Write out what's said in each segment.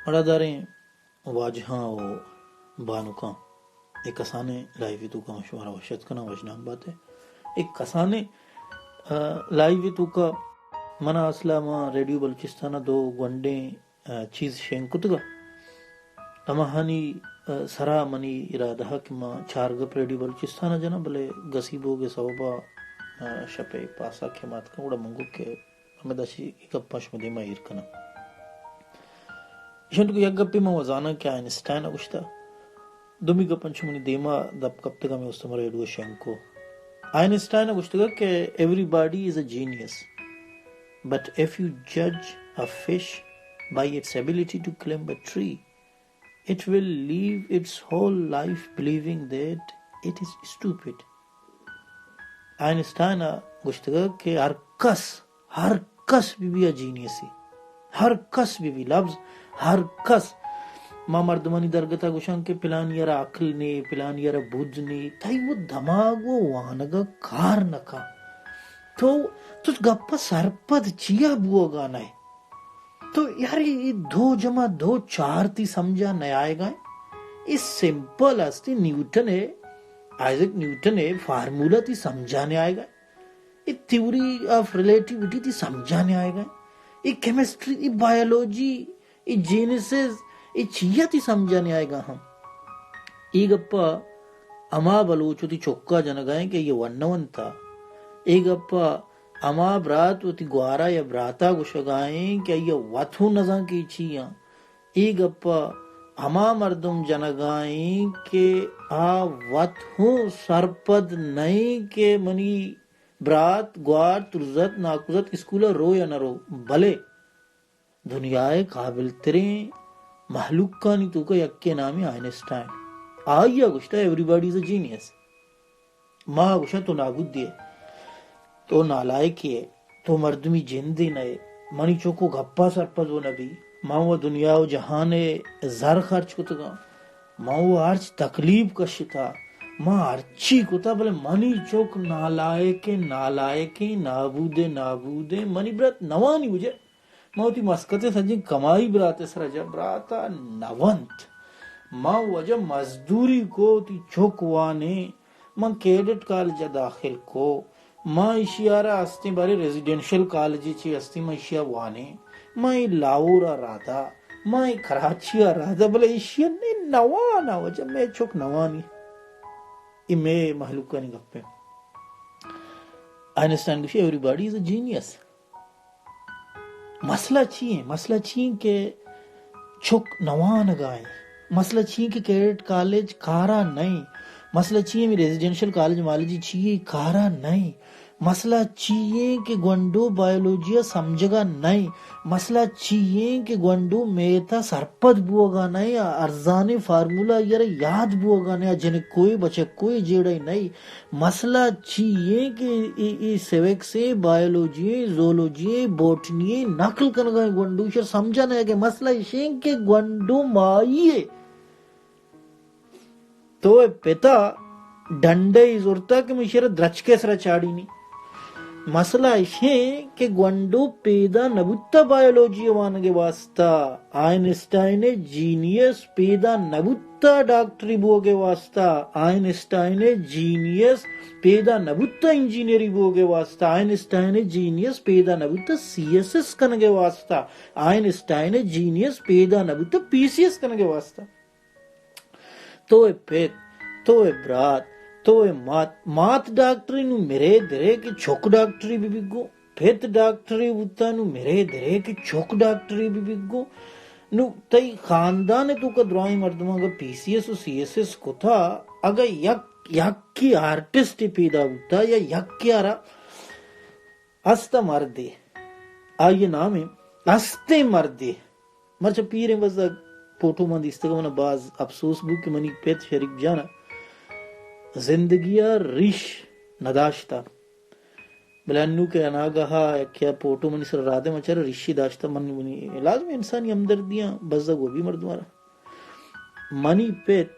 بڑا داریں واجہاں و بانوکاں ایک کسانے لائیوی تو کا مشورہ وشت کنا وجنام بات ہے ایک کسانے لائیوی تو کا منا اصلا ما ریڈیو بلوچستانہ دو گونڈیں چیز شینکتگا اما ہنی سرا منی ارادہ کہ ما چارگپ ریڈیو بلوچستانہ جنا بلے گسیبو گے صوبہ شپے پاسا کھمات کا اڑا منگو کے ہمیں داشی گپاش میں دیما ایر کنا شنٹ کو یک گپی ما وزانا کہ آئنسٹائن اگشتا دومی گپن چمنی دیما دب کب تک ہمیں استمر ریڈیو شینکو آئنسٹائن اگشتا کہ everybody is a genius but if you judge a fish by its ability to climb a tree it will live its whole life believing that it is stupid. Einstein گشتگا کہ ہر کس بھی genius ہی ہر کس بھی لفظ ہر کس ما مردمانی درگتا گوشان کہ پلان یارا عقل نے پلان یارا بدھ نے تائی وہ دماغ و وانگا کار نکا تو گپا سرپد چیا بو گانا ہے تو یاری 2+2 4 تی سمجھا نہیں آئے گا اس سمپل استی نیوٹن ہے آئزک نیوٹن ہے فارمولا تی سمجھانے آئے گا یہ تھیوری آف ریلیٹیوٹی تی سمجھانے آئے گا یہ کیمسٹری یہ بایولوجی یہ جینیسز یہ چیا تی سمجھانے آئے گا ہم یہ گپا اما بلوچو تی چوکا جنگائیں کہ یہ ونون تھا یہ گپا اما برات و تی گوارا یا براتا گوشگائیں کہ یہ واتھو نزاں کی چیاں یہ گپا ہما مردم جنگائیں کہ واتھو سرپد نہیں کہ منی برات گوار ترزت ناکوزت اسکولا رو یا نہ رو بلے دنیائے قابل ترین محلوق کا نہیں تو کا یک کے نامی آئنسٹائن آئیا گوشتا ایوریباڈی از اے جینیس ماں گوشتا تو نابود دیے تو نالائکی ہے تو مردمی جندی نئے منی چوکو گھپا سرپد و نبی ماں وہ دنیا و جہان زر خرچ کتگا ماں وہ ہرچ تکلیف کشتا ماں ہرچی کتا بلے منی چوک نالائکی نابودے منی برات نوانی مجھے ماں تی مسکتے سجن کمائی براتے سرجا براتا نوانت ماں وجہ مزدوری کو تی چوکوانے ماں کیڈٹ کالج داخل کو ماں اشیارہ استی بارے ریزیڈنشل کالجی چی استی ماں اشیا وانے ماں لاورا رادا ماں کراچی رادا بلے اشیا نے نوانا وجہ میں چوک نوانی ای میں محلوق نہیں گپے آئنسٹائن گوشی ایوریباڈی از اے جینیس مسئلہ چیئیں کہ چھک نوان گائیں مسئلہ چیئیں کہ کیڈٹ کالج کارا نہیں مسئلہ چیئیں میں ریزیڈنشل کالج مالجی چیئیں کارا نہیں مسئلہ چیئیں کہ گونڈو بایولوجیا سمجھگا نہیں مسئلہ چیئیں کہ گونڈو میتا سرپد بوگا نہیں ارزان فارمولا یار یاد بوگا نہیں جن کوئی بچے کوئی جیڑا نہیں مسئلہ چیئیں کہ سیوکسے بایولوجی زولوجی بوٹنی نقل کرنا گونڈو شر سمجھا نہیں کہ مسئلہ شیں کہ گونڈو مائیے تو پتا ڈنڈے زورتا کہ مشیر درچ کے سر چاڑی نہیں مسئلہ یہ کہ گونڈو پیدا نبوتا بایولوجی وانگے واسطہ آئنسٹائن جینیس پیدا نبوتا ڈاکٹری بوگے واسطہ آئنسٹائن جینیس پیدا نبوتا انجینئری بوگے واسطہ آئنسٹائن جینیس پیدا نبوتا سی ایس ایس کنگے واسطہ آئنسٹائن جینیس پیدا نبوتا پی سی ایس کنگے واسطہ تو پیت تو برات تو مات ڈاکٹری نو میرے درے کہ چھوک ڈاکٹری بھی بگو پھت ڈاکٹری بوتا نو میرے درے کہ چھوک ڈاکٹری بھی بگو نو تئی خاندان تو کا درائی مردمہ اگر پی سی ایس و سی ایس ایس کو تھا اگر یک کی آرٹسٹ پیدا بوتا یا یک کی آرہ استا مردے آئیے نام ہے استے مردے مرچہ پیریں بس پوٹو مند استگا منا باز افسوس بو کہ منی پیت شریک جانا زندگیہ ریش نداشتا بلانو کے اناگہا کیا پوٹو منی سر رادے مچارا ریشی داشتا منی لازمی انسانی ہمدردیاں بزدگ وہ بھی مردمارا منی پیت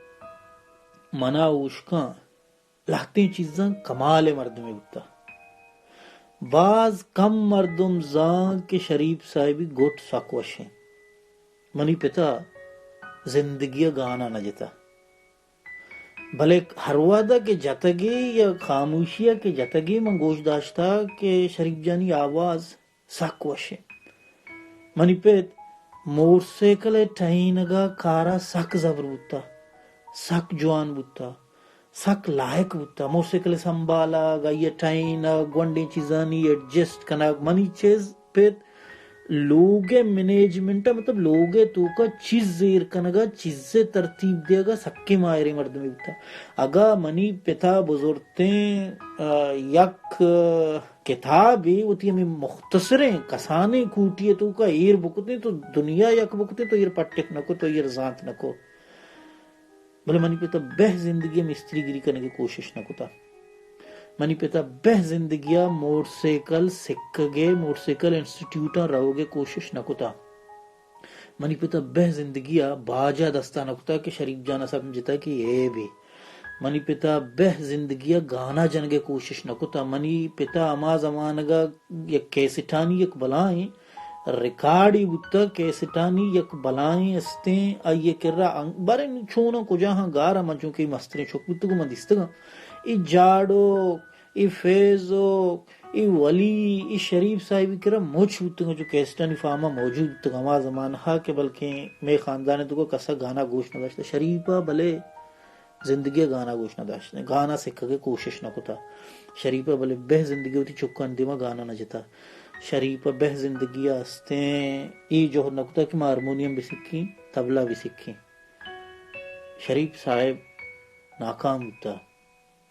منا اوشکاں لہتی چیزاں کمال مرد میں ہوتا بعض کم مردم زان کے شریف صاحبی گوٹ ساکوش ہیں منی پتا زندگی گانا نہ جتا بھلے ہر وعدہ کے جتگی یا خاموشیہ کے جتگی من گوش داشتا کہ شریف جانی آواز سک وشے منی پیت موٹر سائیکل ٹھائینگا کارا سک زبر بوتا سک جوان بوتا سک لائق بوتا موٹر سائیکل سنبھالا گا یہ ٹھائینا گونڈے چیزانی ایڈجسٹ کنا منی چیز پیت لوگے مینجمنٹ مطلب لوگے تو کا چیز زیر کنگا چیز سے ترتیب دے گا سکے مائرے مردمی بتا اگا منی پتا بزرگتیں یک کتابی ہوتی ہمیں مختصریں کسانے کوٹیے تو کا ایر بکتے تو دنیا یک بکتے تو ایر پٹک نکو تو ایر زانت نکو بلے منی پتا بہ زندگی میں استری گری کرنے کی کوشش نکو تا منی پتا بہ زندگیاں موٹر سائیکل سکھ گے موٹر سائیکل انسٹیٹیوٹاں رہو گے کوشش نہ کتا منی پتا بہ زندگیاں باجا دستا نہ کتا کہ شریف جانا سمجھتا کہ یہ بھی منی پتا بہ زندگیاں گانا جنگے کوشش نہ کتا منی پتا اما زمانگا یک کیسٹانی یک بلائیں ریکارڈی بتا کیسٹانی یک بلائیں استیں آئیے کر رہا بارے چھونا کو جہاں گارا من چونکہ مستریں چھوک بتا کو من دستگا ای جاڑو ای فیضو ای ولی ای شریف صاحبی کرا موچ ہوتا جو کیسٹانی فاما موجود ہوتا ہما زمان ہا کہ بلکہ میں خاندان تو کو کسا گانا گوش نہ داشتا شریفہ بلے زندگی گانا گوش نہ داشتا گانا سکھا کے کوشش نہ کتا شریفہ بلے بہ زندگی ہوتی چکا اندیما گانا نہ جتا شریفہ بہ زندگی آستیں ای جو نہ کتا کہ میں ہارمونیم بھی سکھی طبلہ بھی سکھی شریف صاحب ناکام ہوتا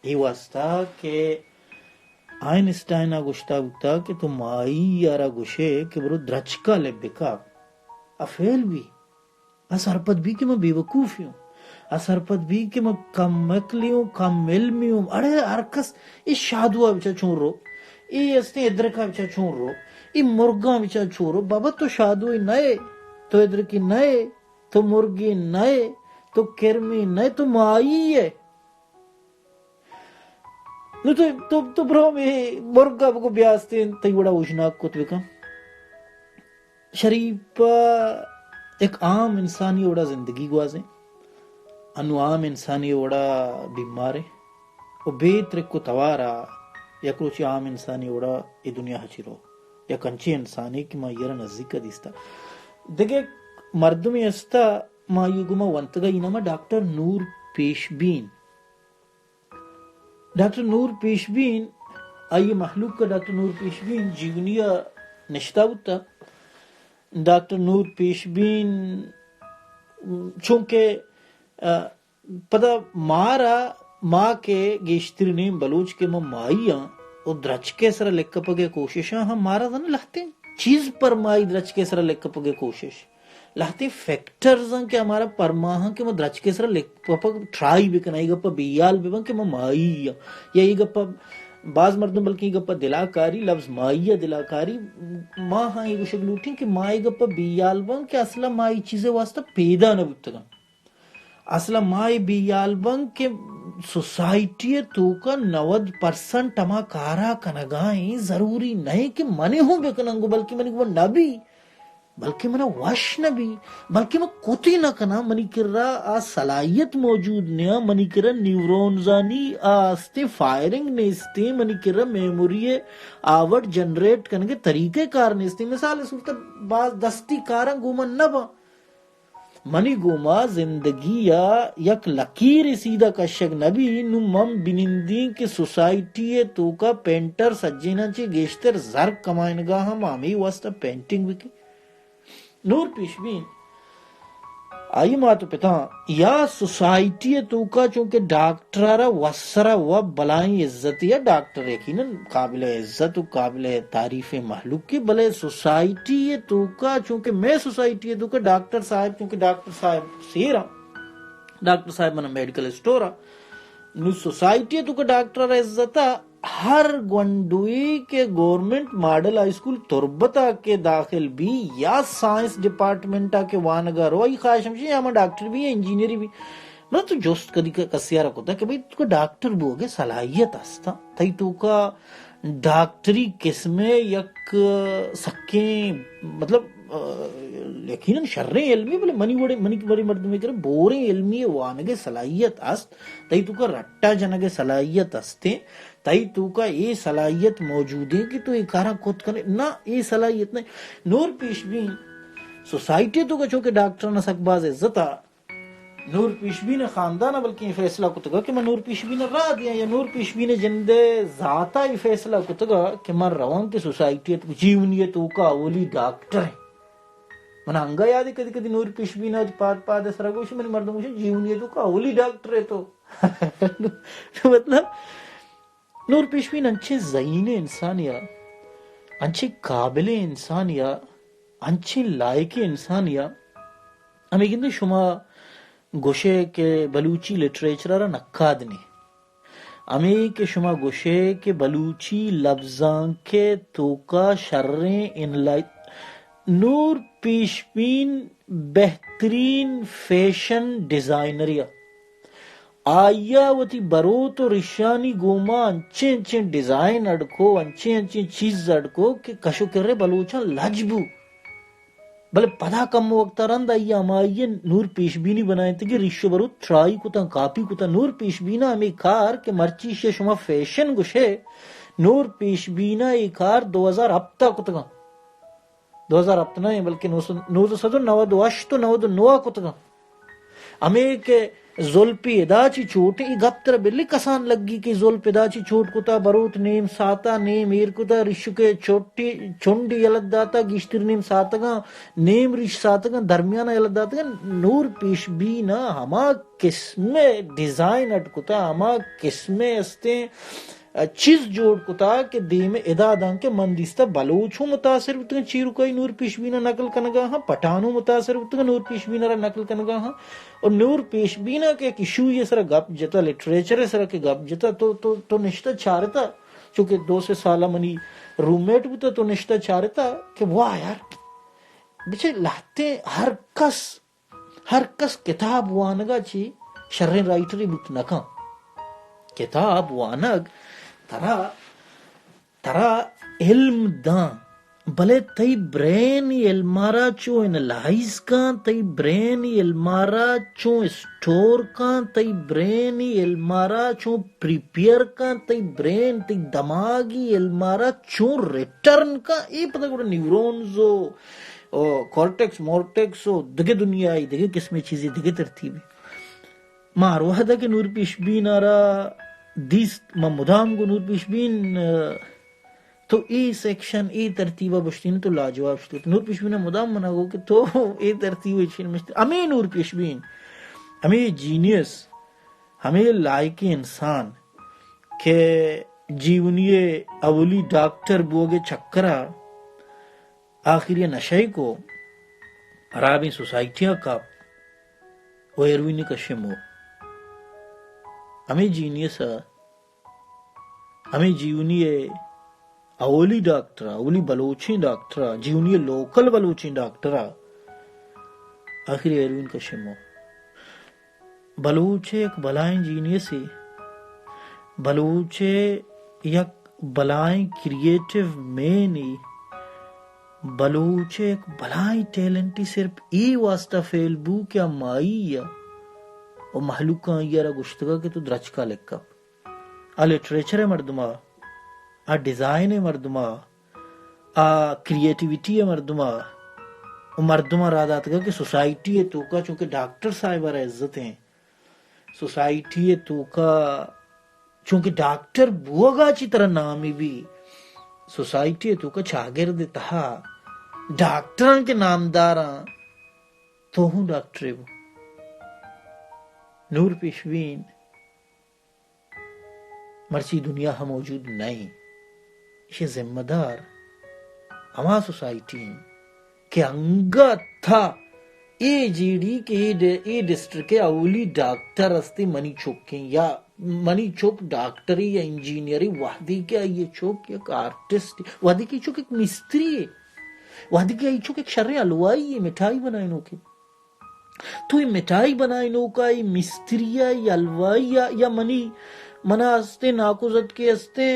یہ واسطہ کہ آئنسٹائن گوشتا ہوتا کہ تم آئی یارا گوشے کہ برو درچکا لے بکا افیل بھی اسرپت بھی کہ میں بے وقوفی ہوں اسرپت بھی کہ میں کم مکلی ہوں کم علمی ہوں اڑے ارکس اس شادوا بچا چھوڑ رو ای استے ادرکا بچا چھوڑ رو ای مرگا بچا چھوڑ رو بابا تو شادوئی نئے تو ادرکی نئے تو مرگی نئے تو کرمی نئے تو مائی ہے تو برو میں مرگا بکو بیاستے تی بڑا وشناک کت بکا شریف ایک عام انسانی وڑا زندگی گوازیں انو عام انسانی وڑا بیمارے و بیت رکو توارا یک روچی عام انسانی وڑا ای دنیا ہچی رو یا کنچی انسانی کی ما یرا نزدیک دیستا دیکھے مردمی استا ما یوگما ونتگا اینما ڈاکٹر نور پیشبین ڈاکٹر نور پیشبین آئیے محلوق کا ڈاکٹر نور پیشبین جیونیا نشتا ہوتا ڈاکٹر نور پیشبین چونکہ پدا مارا ماں کے گیشتر نیم بلوچ کے مائی اور درچ کے سر لکھ پگے کوششاں ہم مارا دن لہتے چیز پر مائی درچ کے سر لکھ پگے کوشش لہتے فیکٹرز ہیں کہ ہمارا پرماہاں کہ میں درچ کے سر لکھ پگ ٹرائی بکنا یہ گپا بیال بکن کہ میں مائی یا یہ گپا بعض مردوں بلکہ یہ گپا دلاکاری لفظ مائی دلاکاری ماں ہاں یہ گوشک لوٹیں کہ مائی گپا بیال بکن کہ اصلا مائی چیزیں واسطہ پیدا نہ بکتگا اصلا مائی بیال بکن کہ سوسائٹی تو کا 90% اما کارا کنگائیں ضروری نہیں کہ منی ہوں بکننگو بلکہ منی کو نبی بلکہ منا وش نبی بلکہ میں کوتی نہ کنا منی کر رہا صلاحیت موجود نیا منی کر رہا نیورونزانی آستے فائرنگ نیستے منی کر رہا میموری آورڈ جنریٹ کرنے کے طریقے کار نیستے مثال صورت بعض دستی کارن گومن نبا منی گوما زندگی یا یک لکیر سیدھا کشک نبی نو مم بنندین کے سوسائٹی تو کا پینٹر سجینا چی گیشتر زر کمائنگا ہم آمی واسطہ پینٹنگ بکی نور پیشبین آئی ماتو پتا یا سوسائٹی تو کا چونکہ ڈاکٹرارا وسرا و بلائیں عزت یا ڈاکٹر یقیناً قابل عزت و قابل تعریف محلوق کی بلے سوسائٹی تو کا چونکہ میں سوسائٹی تو کا ڈاکٹر صاحب چونکہ ڈاکٹر صاحب سیرا ڈاکٹر صاحب منا میڈیکل اسٹورا نو سوسائٹی تو کا ڈاکٹر عزتا ہر گونڈوئی کے گورنمنٹ ماڈل ہائی اسکول تربتا کے داخل بھی یا سائنس ڈپارٹمنٹا کے وانگا روئی خواہش ہمشی یا ڈاکٹر بھی یا انجینئری بھی مطلب تو جوست کدی کا کسیا رکھو تا کہ بھئی تو کا ڈاکٹر بھی ہوگے صلاحیت آستا تائی تو کا ڈاکٹری قسمیں یک سکیں مطلب یقیناً شریں علمی بلے منی بڑی مردمی کرے بوریں علمی وانگے صلاحیت است تئی تو کا رٹا جنگے صلاحیت استے تئی تو کا یہ صلاحیت موجود ہے کہ تو یہ کارا خود کرے نہ یہ صلاحیت نہیں نور پیش بھی سوسائٹی تو کا چونکہ ڈاکٹر نہ سکباز عزتا نور پیشبی نے خاندانہ بلکہ یہ فیصلہ کتگا کہ میں نور پیشبی نے راہ دیا یا نور پیشبی نے جندے ذاتا یہ فیصلہ کتگا کہ میں روان کے سوسائٹیت جیونیت کا اولی ڈاکٹر ہے من ہنگا یاد ہے کدی کدی نور پیشبی نے پاد سرا گوش میں مردوں گوش جیونیت کا اولی ڈاکٹر ہے تو مطلب نور پیشبی نے انچے ذہین انسان یا انچے قابل انسان یا انچے لائق انسان یا ہمیں کہتے شما گوشے کے بلوچی لٹریچر را نکادنی امی کے شما گوشے کے بلوچی لفظاں کے توکا شریں ان نور پیشبین بہترین فیشن ڈیزائنریا آیا وتی برو تو رشانی گوما انچے انچے ڈیزائن اڑکو انچے انچے چیز اڑکو کہ کشو کرے بلوچا لجبو بلے پدا کم وقت رند آئیا ہم آئیے نور پیشبینی بنائیں تھے کہ ریشو برو ٹرائی کتا کاپی کتا نور پیشبینا ہمیں کار کہ مرچی شے شما فیشن گوشے نور پیشبینا ای کار 2000 ہفتہ کتا 2000 ہفتہ نہیں بلکہ 1998 کتا ہمیں کہ زولپی ادا چی چوٹ ای گپتر بلی کسان لگی کہ زولپی ادا چی چوٹ کتا بروت نیم ساتا نیم ایر کتا رشو کے چوٹی چونڈی یلد داتا گیشتر نیم ساتا گا نیم رش ساتا گا درمیانہ یلد داتا گا نور پیش بینا ہما قسم ڈیزائن اٹ کتا ہما قسم استے چیز جوڑ کتا کہ دیم ادا دان کے مندیستا بلوچوں متاثر ہوتا چیرو کئی نور پیشبینا نقل کنگا ہاں پٹھانوں متاثر ہوتا نور پیشبینا را نقل کنگا ہاں اور نور پیشبینا کے ایشو یہ سرا گپ جتا لٹریچر سرا کے گپ جتا تو نشتہ چارتا چونکہ 2 سالہ منی روم میٹ ہوتا تو نشتہ چارتا کہ واہ یار بچے لاتے ہر کس کتاب وانگا چی شرین رائٹری بک نکا کتاب وانگ ترا علم دان بلے تی برین علمارا چو انالائز کان تی برین علمارا چو اسٹور کان تی برین علمارا چو پریپیئر کان تی برین تی دماغی علمارا چو ریٹرن کان ای پتہ گوڑا نیورونزو کورٹیکس مورٹیکسو دگے دنیای دگے قسمیں چیزیں دگے ترتیبی ماروہ دا کہ نور پیشبین آرا دیس ما مدام گو نور پیشبین تو ای سیکشن ای ترتیبہ بشتین تو لاجواب شتے نور پیشبین مدام منا گو کہ تو ای ترتیبہ چین مشتے ہمیں نور پیشبین ہمیں جینیس ہمیں لائق انسان کہ جیونی اولی ڈاکٹر بوگے چکرہ آخری نشے کو عرابی سوسائٹیاں کا وہ ایروینی کا شمو ہمیں جینیس ہمیں جیونی اولی ڈاکٹر اولی Balochi doctor Gionee local Balochi doctor آخری ایروین کا شمو بلوچے ایک بلائیں جینیس ہی بلوچے یک بلائیں کریٹیو مینی بلوچے ایک بلائیں ٹیلنٹی صرف ای واسطہ فیل بو کیا مائی یا اور محلوکاں یارا گشتگا کہ تو درچکا لکھا آ لٹریچر ہے مردمہ آ ڈیزائن ہے مردمہ آ کریٹیویٹی ہے مردمہ را داتگا کہ سوسائٹی ہے تو کا چونکہ ڈاکٹر صاحبہ را عزت ہیں سوسائٹی ہے تو کا چونکہ ڈاکٹر بوگا چی طرح نامی بھی سوسائٹی ہے تو کا چاگرد تہا ڈاکٹران کے نامداراں تو ہوں ڈاکٹر وہ نور پیشوین مرچی دنیا ہم موجود نہیں یہ ذمہ دار ہما سوسائٹی ہیں کہ انگا تھا اے جی ڈی کے اے ڈسٹرکٹ کے اولی ڈاکٹر استے منی چوکیں یا منی چوک ڈاکٹری یا انجینئری وحدی کیا یہ چوک ایک آرٹسٹ وحدی کی چوک ایک مستری ہے وحدی کی یہ چوک ایک شرع علوائی ہے مٹھائی بنائیں نو کے تو یہ مٹھائی بنائیں نو کا یہ مستری یا علوائی یا منا استے ناکوزت کے استے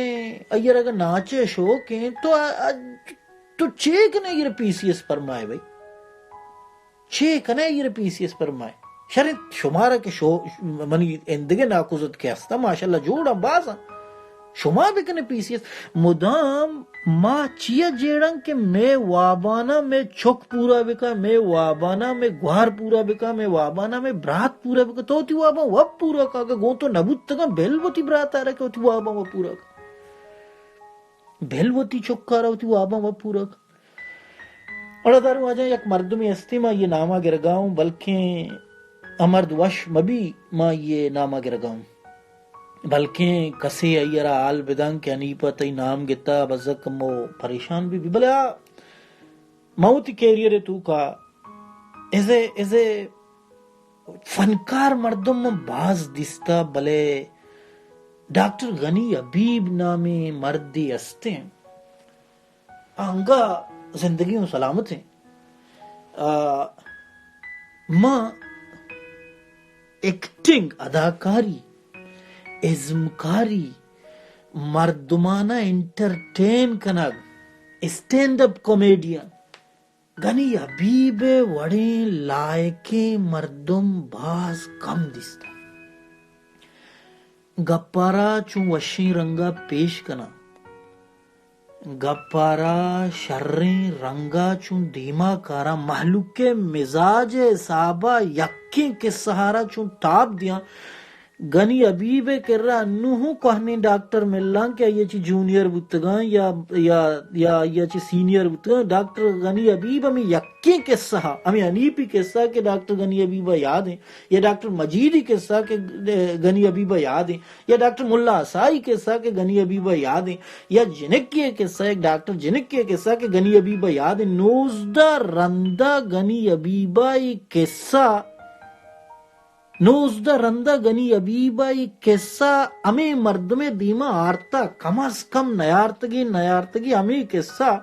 اگر ناچے شوق ہیں تو تو 6 کنے یہ PCS فرمائے بھائی 6 کنے یہ PCS فرمائے شرط شمارہ کے شو منی اندگے ناکوزت کے ہستا ماشاءاللہ جوڑا بازا شما بکنے PCS مدام ما چیا جیڑن کہ میں وابانا میں چھک پورا بکا میں وابانا میں گوار پورا بکا میں وابانا میں برات پورا بکا تو تی وابا وب پورا کا گو تو نبوت تکا بیل بوتی برات آ رہا کہ تی وابا وب پورا کا بیل بوتی چھک کارا تی وابا وب پورا کا اور دارو آجا یک مردمی استی ما یہ نامہ گرگاؤں بلکہ امرد وش مبی ما یہ نامہ گرگاؤں بلکہ کسی ایرا آل بدن کہ انیپا تی نام گتا بزک مو پریشان بھی بلیا موتی کیریئر تو کا ایزے فنکار مردم باز دستا بلے ڈاکٹر غنی حبیب نامی مردی استے ہیں آنگا زندگیوں سلامت ہیں ماں ایکٹنگ اداکاری ازمکاری مردمانہ entertaining stand up comedian Ghani Habib وڑیں لائکے مردم باز کم دستا گپارا چون وشی رنگا پیش کنا گپارا شریں رنگا چون دیما کارا محلوق کے مزاج صحابہ یکی کے سہارا چون ٹاپ دیا غنی حبیب کر رہا انہوں کوہنی ڈاکٹر ملان کیا یہ چی جونیئر بتگاں یا یہ چی سینئر بتگاں ڈاکٹر غنی حبیب ہمیں یکی قصہ ہمیں انیپی قصہ کہ ڈاکٹر غنی حبیبہ یاد ہیں یا ڈاکٹر مجیدی قصہ کہ غنی حبیبہ یاد ہیں یا ڈاکٹر ملا عصائی قصہ کہ غنی حبیبہ یاد ہیں یا جنکی قصہ ایک ڈاکٹر جنکی قصہ کہ غنی حبیبہ یاد ہیں 19 رندہ غنی حبیبہ قصہ 19 رندہ غنی حبیبہ قصہ ہمیں مردم دیما آرتا کم از کم نیارتگی ہمیں قصہ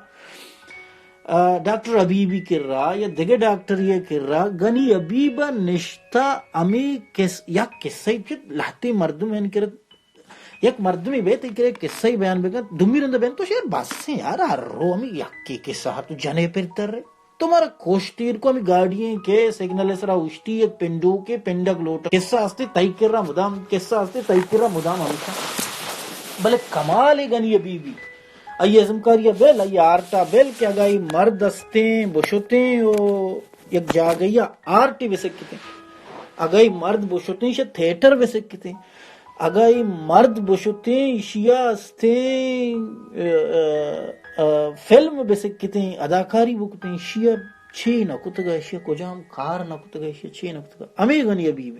ڈاکٹر حبیبی کر رہا یا دیگے ڈاکٹر یہ کر رہا غنی حبیبہ نشتہ ہمیں یا قصہ لہتی مردم یعنی کرت یک مردمی بیت کرے قصہ ہی بیان بکن دمی رندہ بیان تو شیر بس سے یار ہر رو ہمیں یکی قصہ تو جنے پر تر رہے تمہارا کوشتیر کو ہمیں گاڑیاں کے سگنل اسرا اشتی ایک پنڈو کے پنڈک لوٹا قصہ ہستے تائی کر رہا مدام قصہ ہستے تائی کر رہا مدام ہمیشہ بلے کمال غنی حبیبی آئی ازمکاریہ بیل آئی آرٹا بیل کہ اگائی مرد ہستیں بشتیں یک جا گئی آرٹی بسکتے اگائی مرد بشتیں شاید تھیٹر بسکتے اگائی مرد بشتیں شیعہ ہستیں فلم بسکتے اداکاری بکتے شیعہ چھ نکتگا شیعہ کجام کار نکتگا شیعہ چھ نکتگا ہمیں غنی حبیب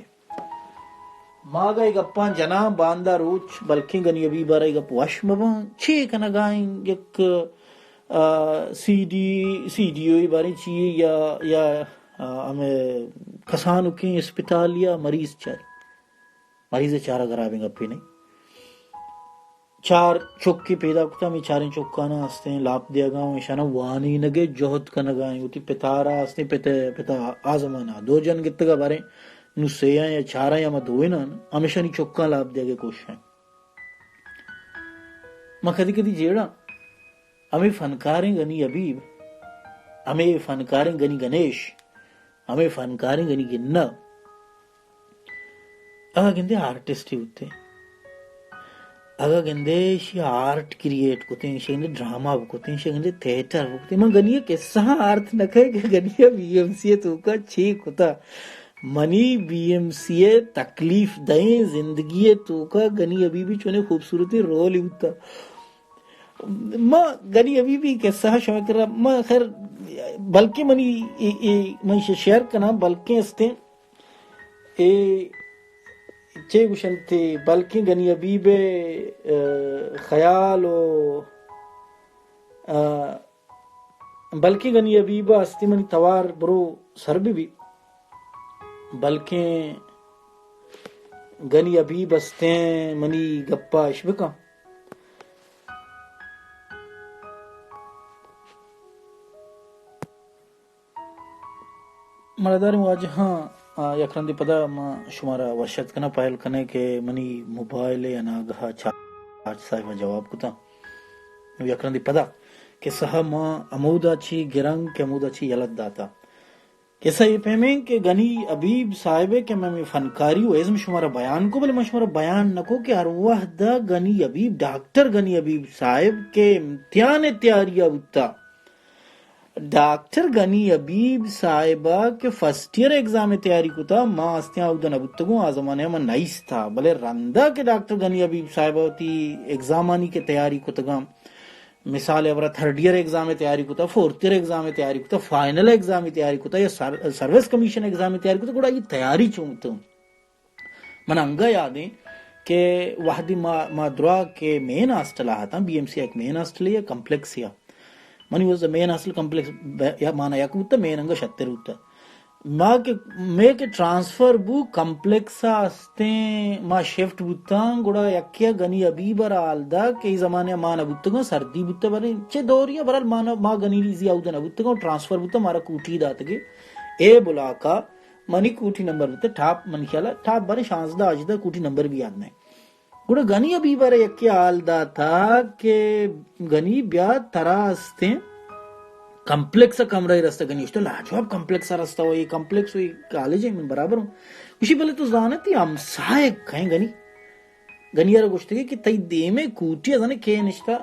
ماں گئی گپان جناں باندہ روچ بلکہ غنی حبیب آرائی گپ وش مبان چھ کنگائیں یک سی ڈی اوی بارے چیئے یا ہمیں کسانو کی اسپتال یا مریض چارہ گرابیں گپی نہیں چار چوکی پیدا کتا میں چاریں چوکانا ہستے ہیں لاپ دیا گاؤں شانا وانی نگے جوہد کا نگائیں ہوتی پتارا ہستے پتا آزمانا دو جن گتگا بارے نو سیاں یا چارا یا مدوئنا ہمیشہ نی چوکا لاپ دیا گے کوشش ہیں ماں کدی جیڑا ہمیں فنکاریں غنی حبیب ہمیں فنکاریں غنی گنیش ہمیں فنکاریں غنی گنہ اگا گندے آرٹسٹ ہی ہوتے ہیں اگا گندے شی آرٹ کریٹ کوتے ہیں شی ڈراما بکوتے ہیں شی گندے تھیٹر بکوتے ہیں من گنیہ کسا آرٹ نکھے کہ گنیہ بی ایم سی تو کا چھ کتا منی بی ایم سی تکلیف دیں زندگی تو کا غنی حبیبی چونے خوبصورتی رول ہی ہوتا ما غنی حبیبی کسا شما کر رہا ما خیر بلکہ من شیئر کنا بلکہ استے چے گوشن تھے بلکہ غنی حبیب خیال و بلکہ غنی حبیب استی منی توار برو سر بھی بلکہ غنی حبیب استیں منی گپا اشبکا مردار مواجہ ہاں یکرندی پدا ما شمارا وشت کنا پائل کنے کہ منی موبائل اناگہا چارج صاحب جواب کتا یکرندی پدا کہ سہا ما عمودا چی گرنگ کے عمودا چی یلد داتا کیسا یہ پہمیں کہ گنی ابیب صاحبے کہ میں فنکاری ہوں ایزم شمارا بیان کو بلے میں شمارا بیان نکو کہ ہر وحدہ گنی ابیب ڈاکٹر گنی ابیب صاحب کے امتحان تیاریہ ہوتا ڈاکٹر گنی ابیب صاحبہ کے فرسٹ ایئر ایگزام تیاری کو تھا ماں استیاں اودن ابتگوں آزمانے میں نائس تھا بلے رندہ کے ڈاکٹر گنی ابیب صاحبہ ہوتی ایگزامانی کے تیاری کو تگام مثال ہے تھرڈ ایئر ایگزام تیاری کو تھا فورتھ ایئر ایگزام تیاری کو تھا فائنل ایگزام تیاری کو تھا یا سروس کمیشن ایگزام تیاری کو تھا گوڑا یہ تیاری چونتا ہوں من انگا یادیں کہ وحدی ما درا کے مین ہاسٹل آتا تھا بی ایم سی ایک مین ہاسٹل یا کمپلیکس یا منی وہ مین ہاسٹل کمپلیکس یا مانا یا کوتا مین انگا شتر ہوتا ما کے ٹرانسفر بو کمپلیکس آستیں ما شفٹ بوتا گوڑا یکیا گنی ابیبر آلدہ کئی زمانے مانا بوتا گا سردی بوتا برای چے دوریا برال ما گنی ریزی آودا نا بوتا گا ٹرانسفر بوتا مارا کوٹی داتا گے اے بلاکا منی کوٹی نمبر بوتا ٹھاپ منی خیالا ٹھاپ بارے 16 آجدہ کوٹی نمبر بھی آدنا ہے گوڑا گنی ابیبر یکیا آلدہ تھا کہ گنی بیا ترا آستیں کمپلیکس کمرہ رستہ گنی اشتو لاجواب کمپلیکس رستہ ہوئی کمپلیکس ہوئی کالج ہے من برابر ہوں اسی پہلے تو زانتی امسائے کہیں گنی گنی یارا گوشتے کہ تی دیمے کوٹی ازانے کے نشتا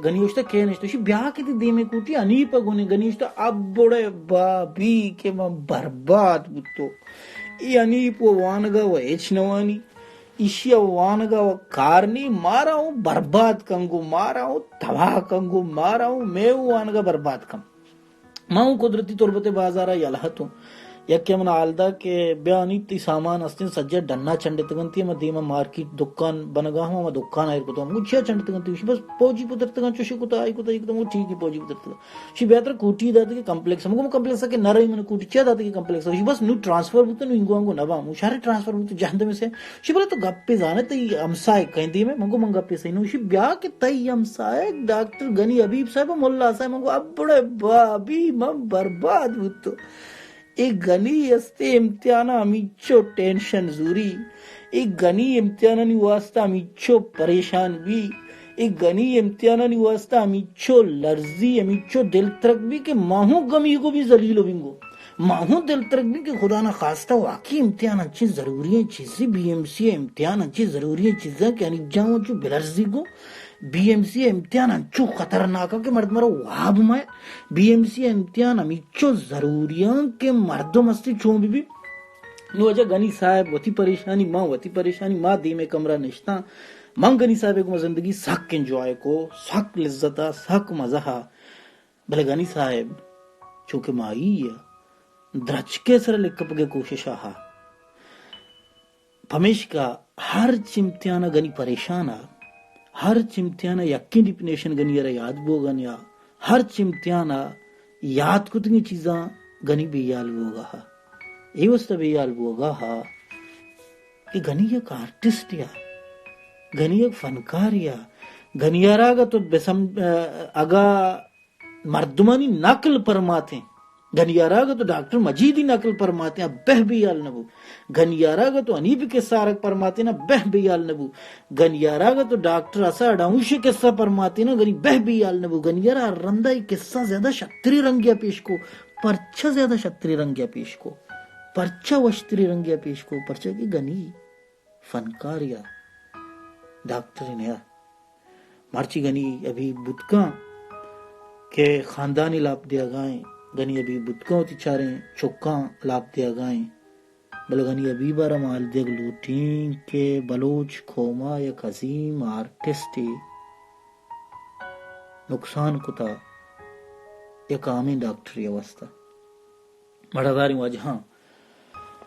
گنی اشتا کے نشتا اسی بیا کے تی دیمے کوٹی انیپا گونے گنی اشتا اب بڑے بابی کہ من برباد بوتو ای انیپو وانگا و ایچ نوانی ایشیا وانگا و کارنی مارا ہوں برباد کنگو مارا ہوں تباہ کنگو مارا ہوں میں وانگا برباد کم ماں ہوں قدرتی طوربت بازارہ یلہت ہوں یکی من آلدہ کہ بیانی تی سامان استین سجا ڈننا چنڈے تگنتی ہے میں دیما مارکیٹ دکان بنگا ہوں میں دکان آئر کو تو ہوں چھیا چنڈے تگنتی ہے بس پوجی پتر تگن چوشی کو تا آئی کو تا ایک دم وہ ٹھیک ہی پوجی پتر تگن شی بیاتر کوٹی داتا کہ کمپلیکس ہم کو کمپلیکس ہے کہ نرائی من کوٹی چیا داتا کہ کمپلیکس ہے بس نو ٹرانسفر بوتا نو انگو انگو نبا مو شہر ٹرانسفر بوتا جہند میں سے شی بولے تو گپ پہ زانے تی امسائے کہیں دی میں منگو منگا پہ سینو شی بیا کہ تی امسائے ڈاکٹر گنی ابیب صاحب مولا صاحب منگو اب بڑے بابی من برباد بوتو ایک گنی استے امتحانہ امیچو ٹینشن زوری ایک گنی امتحانہ نی واسطہ امیچو پریشان بھی ایک گنی امتحانہ نی واسطہ امیچو لرزی امیچو دل ترک بھی کہ ماہوں گمی کو بھی ذلیل بنگو ماہوں دل ترک بھی کہ خدا نہ خواستہ واقعی امتحان اچھی ضروری ہیں چیزیں بی ایم سی امتحان اچھی ضروری ہیں چیزیں کہ یعنی جاؤں جو بلرزی کو بی ایم سی امتحان انچو خطرناکا کہ مرد مرا واب میں بی ایم سی امتحان امیچو ضروریاں کہ مردم استی چون بھی نو اجا گنی صاحب وطی پریشانی ماں دیمے کمرہ نشتا من گنی صاحب کو زندگی سک انجوائے کو سک لذتا سک مزہ بلے گنی صاحب چونکہ مائی ہے درچکے سر لکپ کے کوشش آہا پمیش کا ہر چمتیانا گنی پریشانا ہر چمتیانا یقین ڈپنیشن گنی یرا یاد بو گنیا ہر چمتیانا یاد کتنی چیزاں گنی بے یال بو گا ہا ای وستا بے یال بو گا ہا کہ گنی ایک آرٹسٹ یا گنی ایک فنکار یا گنی یارا گا تو بسم اگا مردمانی نقل پرماتے گنیارا گا تو ڈاکٹر مجیدی نقل پرماتے ہیں بہ بیال نبو گنیارا گا تو انیب کے سارک پرماتے نا بہ بیال نبو گنیارا گا تو ڈاکٹر اسا ڈاؤنش قصہ پرماتے نا گنی بہ بیال نبو گنیارا رندہ قصہ زیادہ شتری رنگیا پیش کو پرچہ زیادہ شتری رنگیا پیش کو پرچہ وشتری رنگیا پیش کو پرچہ کی گنی فنکاریا ڈاکٹر انیا مارچی گنی ابھی بدکاں کہ خاندانی لاپ دیا گائیں گنی ابھی بدکاں ہوتی چاریں چکاں لاپ دیا گائیں بل گنی ابھی بارا مال دیگ لوٹین کے بلوچ کھوما یک عظیم آرٹسٹی نقصان کتا یک عامی ڈاکٹری واسطہ بڑا داری واجہ ہاں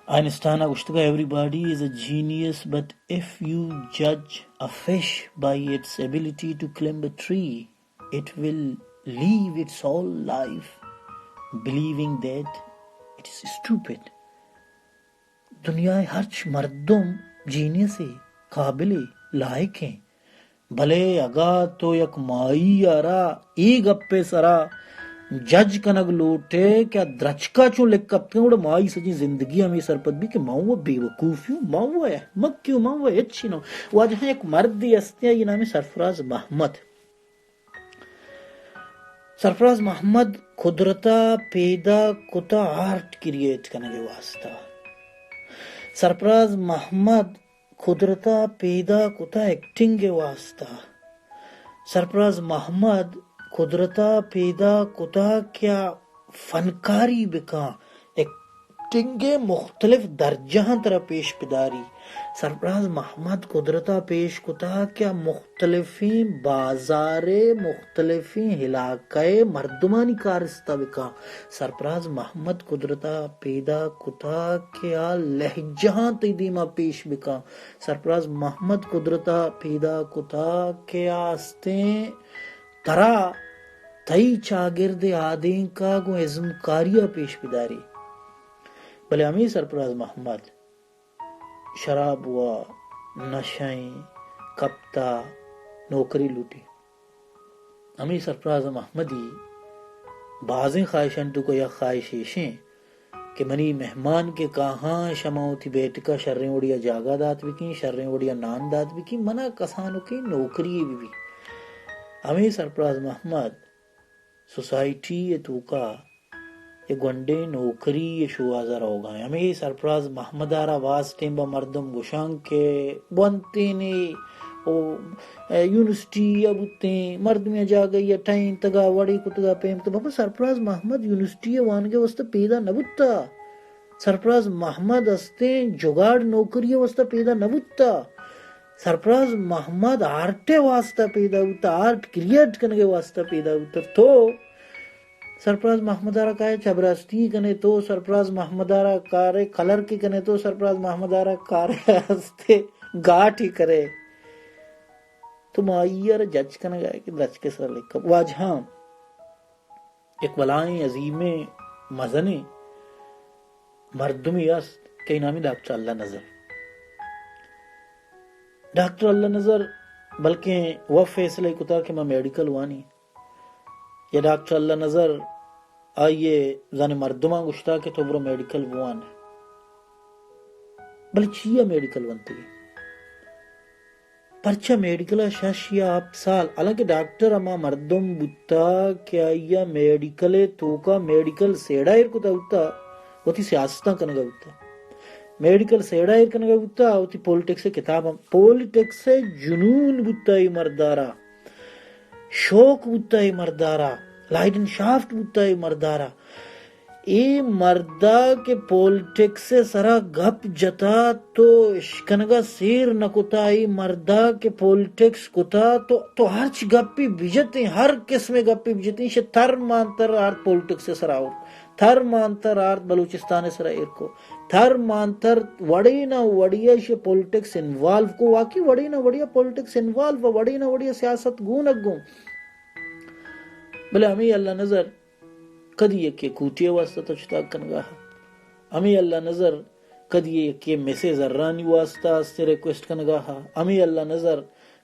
Einstein گشتگا everybody is a genius but if you judge a fish by its ability to climb a tree it will live its whole life believing that it is stupid دنیا ہرچ مردم جینیس ہے قابل لائق ہیں بھلے اگا تو یک مائی آرا ای گپے سرا جج کنگ لوٹے کیا درچکا چون لکھ کپتے ہیں مائی سجی زندگی ہمیں سرپت بھی کہ ماں وہ بے وقوفیوں ماں وہ ہے مکیوں ماں وہ اچھی نو وہ آج ایک مرد دی استے ہیں یہ نام سرفراز محمد سرفراز محمد قدرتا پیدا کتا آرٹ کریٹ کرنے کے واسطہ، سرفراز محمد قدرتا پیدا کتا ایکٹنگ کے واسطہ، سرفراز محمد قدرتا پیدا کتا کیا فنکاری بکا ایکٹنگ مختلف درجہ طرح پیش بداری، سرفراز محمد قدرتا پیش کتا کیا مختلفی بازار مختلفی علاقے مردمانی کارستہ بکا، سرفراز محمد قدرتا پیدا کتا کیا لہجہ تیدیما پیش بکا، سرفراز محمد قدرتا پیدا کتا کیا استیں ترا تئی چاگرد آدیں کا گو ازمکاریہ پیش بداری۔ بلے ہمیں سرفراز محمد شراب ہوا، نشائیں، کپتا، نوکری لوٹی، ہمیں سرفراز محمدی بعضیں خواہشیں تو کو یا خواہشیں کہ منی مہمان کے کہاں شماؤ تھی بیٹ کا شریں وڑیا جاگا دات بکی، شریں وڑیا نان دات بکی، منع کسانوں کی نوکری بھی۔ ہمیں سرفراز محمد سوسائٹی تو کا یہ گنڈے نوکری یہ شوازہ رہو گا، ہمیں سرفراز محمد آرہ واسطیں با مردم گشان کے بنتے نے یونیورسٹی ابتیں مردمی جا گئی ٹائن تگا وڑی کتگا پیم تو بابا سرفراز محمد یونیورسٹی وانگے واسطہ پیدا نبوتا، سرفراز محمد استیں جگاڑ نوکری واسطہ پیدا نبوتا، سرفراز محمد آرٹ واسطہ پیدا ہوتا، آرٹ کریٹ کرنے واسطہ پیدا ہوتا، تو سرفراز محمد آرہ کارے چبراستی کنے تو سرفراز محمد آرہ کارے کلر کی کنے تو سرفراز محمد آرہ کارے ہستے گاٹ ہی کرے تو مائیر جج کنے گئے کہ لچ کے سر لکھا واجہاں اقبالائیں عظیمیں مزنے مردمی است کہ نامی ڈاکٹر اللہ نظر، ڈاکٹر اللہ نظر بلکہ وہ فیصلہ کتا کہ میں میڈیکل وانی یا ڈاکٹر اللہ نظر آئیے زن مردمہ گشتا کہ تو برو میڈیکل وان ہے، بلکہ چیا میڈیکل ونتی پرچہ میڈیکل شاشیا آپ سال حالانکہ ڈاکٹر اما مردم بتا کہ آئیا میڈیکل تو کا میڈیکل سیڑا ایر کتا ہوتا وہ تی سیاستہ کنگا ہوتا، میڈیکل سیڑا ایر کنگا ہوتا وہ تی پولیٹکس کتاب پولیٹکس جنون بتا ہی مردارا، شوق بتا ہی مردارا، لائڈن شافٹ بتا ہی مردارا، ای مردہ کے پولیٹکس سے سرا گپ جتا تو اشکنگا سیر نکتا، ای مردہ کے پولیٹکس کتا تو ہرچ گپی بجتے ہیں، ہر قسم گپی بجتے ہیں، تھر مانتر آرت پولیٹکس سے سرا ہو، تھر مانتر آرت بلوچستان سرا ایر کو، تھر مانتر وڑی نہ وڑیا شے پولیٹکس انوالو کو، واقعی وڑی نہ وڑیا پولیٹکس انوالو، وڑی نہ وڑیا سیاست گونک گون، بلے ہمیں اللہ نظر کدی یکی کوٹی واسطہ تچتا کنگا، ہمیں اللہ نظر کدی یکی میسیج ارانی واسطہ استے ریکویسٹ کنگا، ہمیں اللہ نظر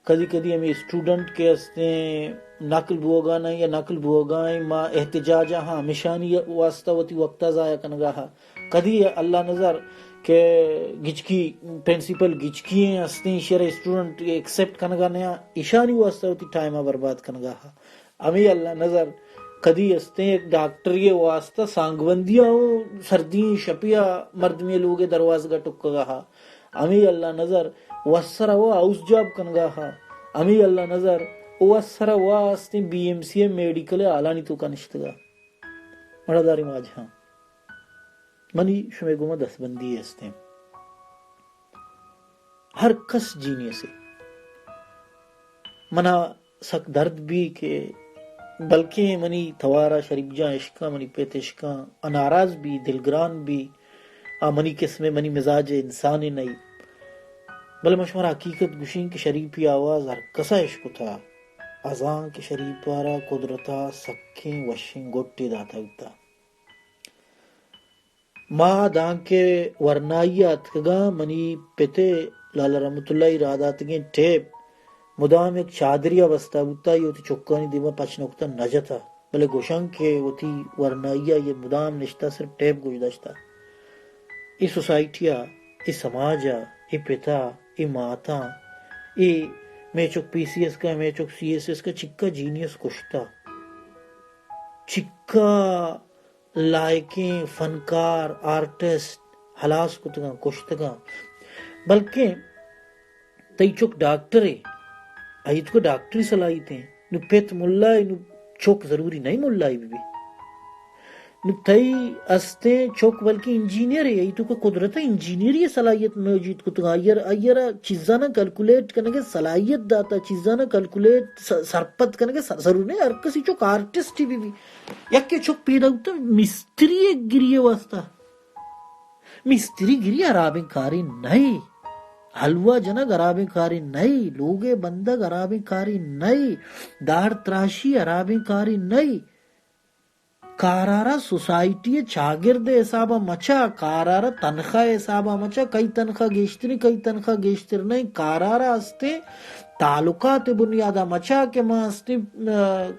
کدی کدی ہمیں اسٹوڈنٹ کے استے نقل بوگانا یا نقل بوگائیں ما احتجاجہ ہاں ہمیشانی واسطہ وتی وقتہ ضائع کنگا، کدی اللہ نظر کہ گچکی پرنسپل گچکی ہیں استے شرع اسٹوڈنٹ ایکسپٹ کنگا نیا ایشانی واسطہ وتی ٹائمہ برباد کنگا، ہمیں اللہ نظر کدی استے ایک ڈاکٹری واسطہ سانگوندیاں سردین شپیہ مردمی لوگے دروازگا ٹکگا، ہمیں اللہ نظر وسرا وہ آؤس جاب کنگا، ہمیں اللہ نظر وسرا وہ استے بی ایم سی میڈیکل آلانی تو کنشتگا مڑا داری ماج ہاں منی شمی گوما دست بندی استے ہر کس جینی سے منا سک درد بھی کہ بلکہ منی توارا شریف جاں عشقہ منی پیت عشقہ اناراض بھی دلگران بھی منی قسم منی مزاج انسانی نہیں، بل مشمار حقیقت گشین کی شریفی آواز ہر کسا عشق تھا، ازاں کے شریف پارا قدرتا سکھیں وشیں گوٹی داتا ہوتا، ماں دان کے ورنائی آتگا منی پیتے لالا رحمت اللہ اراداتگیں ٹیپ مدام ایک چادریہ بستا ہوتا یہ ہوتی چکانی دیما پچ نکتا نجتا، بلے گوشن کے ہوتی ورنائیہ یہ مدام نشتا صرف ٹیپ گوش داشتا، ای سوسائٹیا، ای سماجا، ای پیتا، ای ماتا، ای میں چک پی سی ایس کا میں چک سی ایس ایس کا چکا جینیس کشتا، چکا لائکیں فنکار آرٹسٹ حلاس کتگاں کشتگاں بلکہ تئی چوک ڈاکٹر ہے ایت کو ڈاکٹری صلاحیتیں نو پیت ملا نو چوک ضروری نہیں ملا بھی نو تئی استے چوک بلکہ انجینئر ہے ایتو کو قدرت انجینئری صلاحیت موجود کتگاں ایرا چیزانا کیلکولیٹ کرنے کے صلاحیت داتا چیزانا کیلکولیٹ سرپت کرنے کے ضرور نہیں ہر کسی چوک آرٹسٹ ہی بھی یک کے چوک پیدا ہوتا مستری گریے واسطہ مستری گری عرابیں کاری نہیں حلوہ جنگ عرابیں کاری نہیں لوگے بندگ عرابیں کاری نہیں دار تراشی عرابیں کاری نہیں کارارا سوسائٹی چاگرد حسابہ مچا کارارا تنخواہ حسابہ مچا کئی تنخواہ گیشتری کئی تنخواہ گیشتر نہیں کارارا استے تعلقات بنیادہ مچا کہ ماں استے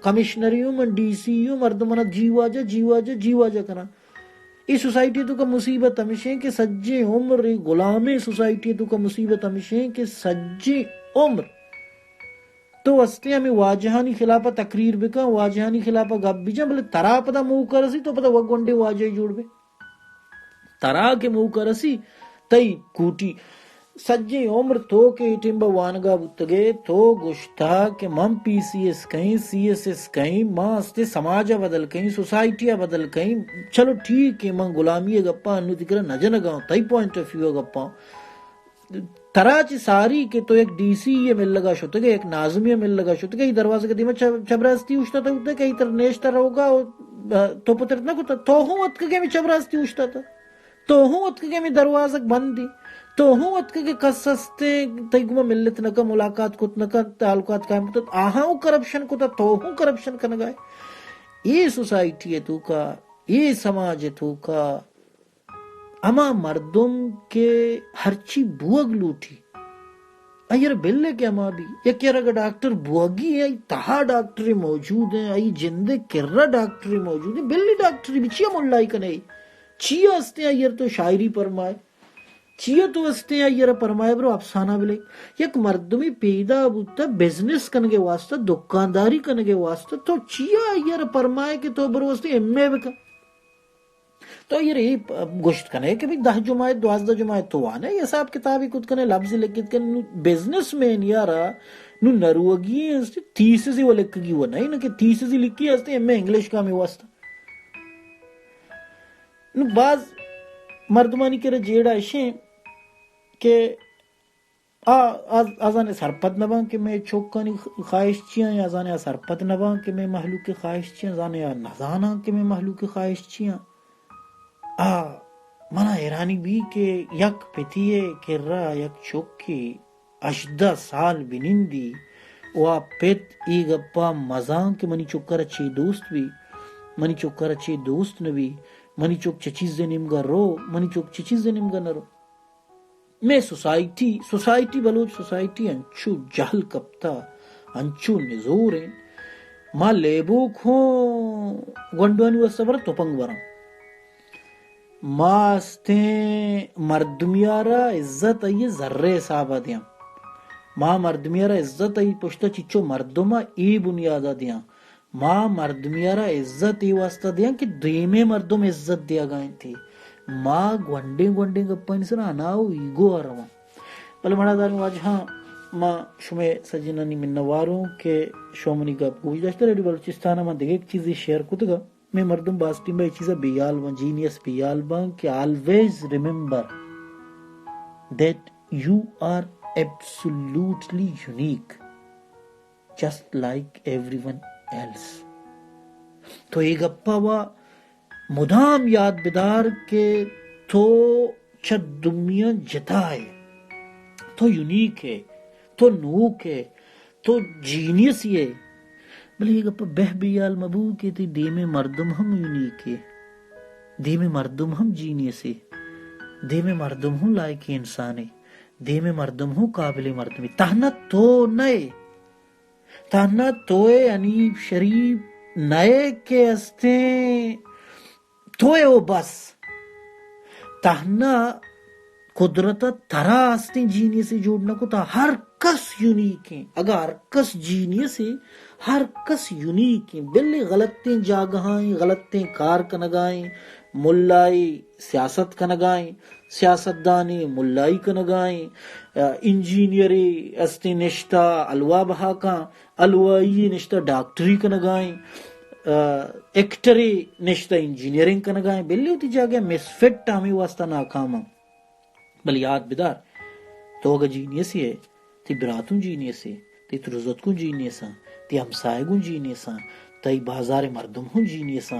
کمشنریوں من ڈی سی یوں مردمانہ جیواجہ کنا یہ سوسائٹی تو کا مصیبت ہمیشہ کہ سجے عمر غلامی سوسائٹی تو کا مصیبت ہمیشہ کہ سجے عمر تو استے ہمیں واجہانی خلافہ تقریر بکا واجہانی خلافہ گپ بھی جا بلے ترا پتا مو کرسی تو پتا وگونڈے واجہ جوڑ بے ترا کے مو کرسی تئی کوٹی سجے عمر تو کے ایٹمبا وانگا بتگے تو گشتا کہ مم پی سی ایس کہیں سی ایس ایس کہیں ماں استے سماجہ بدل کہیں سوسائٹیہ بدل کہیں چلو ٹھیک ہے ماں غلامی گپا انو تکرہ نجن گاؤں تائی پوائنٹ آف ویو گپا تراچ ساری کہ تو ایک ڈی سی یہ مل لگا شتے گا ایک ناظمیہ مل لگا شتے گا یہ دروازہ کے دیمہ چبراستی اوشتا تھا ہوتا ہے کہ ایتر نیشتہ رہوگا تو پتر اتنا کتا تو ہوں اتکا کہ میں چبراستی اوشتا تھا تو ہوں اتکا کہ میں دروازہ بند دی تو ہوں اتکا کہ کسستے تیگمہ ملت نکا ملاقات کت نکا تعلقات قائم کتا آہاں کرپشن کتا تو ہوں کرپشن کنگائے یہ سوسائٹی ہے تو کا یہ سماج ہے تو کا اما مردم کے ہرچی بوگ لوٹی ایر بلے کے اما بھی یک اگر ڈاکٹر بوگی ہے تہا ڈاکٹری موجود ہیں ای جندے کرہ ڈاکٹری موجود ہیں بلی ڈاکٹری بھی چیا ملائی کنے چیا استے ہیں ایر تو شاعری پرمائے چیا تو استے ہیں ایر پرمائے برو افسانہ بلے یک مردمی پیدا بوتا بزنس کنگے واسطہ دکانداری کنگے واسطہ تو چیا ایر پرمائے کہ تو برو استے ایم اے بکا تو یہ گوشت کنے کہ بھی 10 جماعت 12 جماعت تو آنے یہ صاحب کتابی کت کنے لفظ لکھت کنے بیزنس مین یارا نو نروگی ہے تیسیزی وہ لکھگی وہ نہیں نا کہ تیسیزی لکھی ہے میں انگلش کا میں واسطہ نو بعض مردمانی کے رجیڑا اشیں کہ آزانے سرپت نبان کہ میں چوکانی خواہش چیاں یا آزانے سرپت نبان کہ میں محلوق خواہش چیاں آزانے نزانا کہ میں محلوق خواہش چیاں منا ایرانی بھی کہ یک پتیے کرا یک چوکی 18 سال بنندی وا پت ای گپا مزان کہ منی چوکر اچھی دوست بھی منی چوکر اچھی دوست نبی منی چوک چچیز نمگا رو منی چوک چچیز نمگا نرو میں سوسائٹی بلوچ سوسائٹی انچو جہل کپتا انچو نزور ہیں ماں لیبو کھوں گونڈوانی واسطہ برا توپنگ برا ماں استیں مردمیارا عزت آئیے ذرے صحابہ دیاں ماں مردمیارا عزت آئی پشتا چچو مردمہ ای بنیادہ دیاں ماں مردمیارا عزت ای واسطہ دیاں کہ دیمے مردم عزت دیا گائیں تھی ماں گونڈے گپا انسان آناو ایگو آرہاں بلے مڑا داروں آج ہاں ماں شمیں سجنانی من نواروں کہ شومنی گپ گوش داشتا ریڈیو بلوچستانہ ماں دیکھ ایک چیزی شیئر کتگا میں مردم باسٹی میں چیزا بیال بان جینیس بیال بان کہ always remember that you are absolutely unique just like everyone else تو ایک گپا وا مدام یاد بدار کے تو چھ دنیا جتا ہے تو یونیک ہے تو نوک ہے تو جینیس ہے بلے یہ گپا بہ بیال مبو کے تی دیم مردم ہم یونیک ہے دیم مردم ہم جینیس ہے دیم مردم ہم لائق انسان ہے دیم مردم ہم قابل مردم ہے تہنا تو نئے تہنا توئے انیب شریف نئے کے استیں توئے او بس تہنا قدرت ترا استیں جینیس سے جوڑنا کو تا ہر کس یونیک ہیں اگر ہر کس جینیس ہے ہر کس یونیک بلی غلطیں جاگہائیں غلطیں کار کنگائیں ملائی سیاست کنگائیں سیاست دانی ملائی کنگائیں انجینئری استی نشتہ الوا بہاکاں الوائی نشتہ ڈاکٹری کنگائیں ایکٹری نشتہ انجینئرنگ کنگائیں بلی ہوتی جاگہ مسفٹ ٹامی واسطہ ناکاما بل یاد بدار تو اگا جینیسی ہے تی براتون جینیسی تی ترزتکون جینیسا تی ہمسائگون جینیسا تی بازار مردم ہوں جینیسا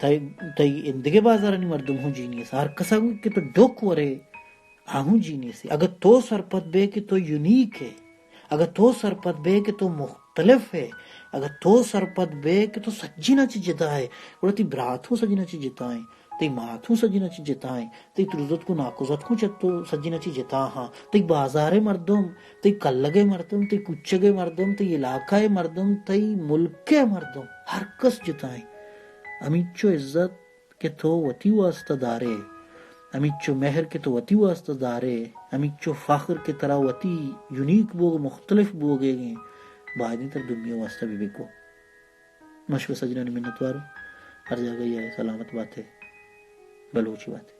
تی اندگے بازارانی مردم ہوں جینیسا ہر کسا گو کہ تو ڈوک ورے آہوں جینیسی اگر تو سرپت بے کہ تو یونیک ہے اگر تو سرپت بے کہ تو مختلف ہے اگر تو سرپت بے کہ تو سجینا چی جتا ہے اور تی براتوں سجینا چی جتائیں تی ماتوں سجینا چی جتائیں تی ترزت کو ناکوزت کو چتو سجینا چی جتا ہاں تی بازار مردم تی کلگے مردم تی کچگے مردم تی علاقہ مردم تی ملک مردم ہر کس جتائیں امیچو عزت کہ تو وطی واسطہ دارے امیچو مہر کے تو وطی واسطہ دارے امیچو فخر کے طرح وطی یونیک بوگ مختلف بوگے گئے بعدی تر دنیا واسطہ بھی بکو مشکو سجنانی منتوارو ہر جگہ یہ ہے سلامت بات ہے بلوچی بات ہے